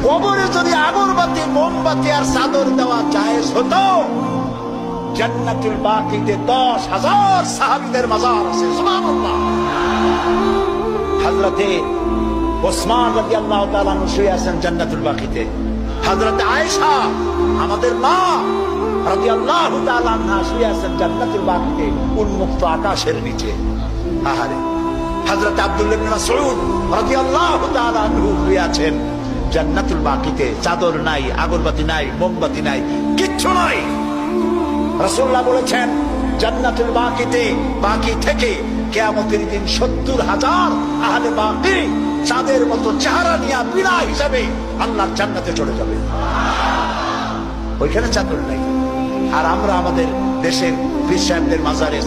কবরে যদি আগরবাতি, মোমবাতি আর চাদর দেওয়া জায়েজ হতো, জান্নাতুল বাকিতে 10,000 সাহাবীদের মাজার আছে। সুবহানাল্লাহ। হযরতে ওসমান রাদিয়াল্লাহু তাআলা আনহু শুয়ে আছেন জান্নাতুল বাকিতে। হযরতে আয়েশা আমাদের মা রাদিয়াল্লাহু তাআলা আনহা শুয়ে আছেন জান্নাতুল বাকিতে, উন্মুক্ত আকাশের নিচে। আহারে, হযরতে আব্দুল্লাহ ইবনে মাসউদ রাদিয়াল্লাহু তাআলা আনহু শুয়ে আছেন জান্নাতুল বাকিতে। চাদর নাই, আগরবাতি নাই, মোমবাতি নাই, কিচ্ছু নাই। রাসূলুল্লাহ বলেছেন জান্নাতুল বাকিতে, বাকি থেকে কিয়ামতের দিন 70,000 আহলে বাকি চাঁদের মতো চেহারা নিয়ে বিনা হিসাবে আল্লাহর জান্নাতে চলে যাবে। ওইখানে চাদর নাই। আর আমরা আমাদের দেশের পীর সাহেবদের মাজারে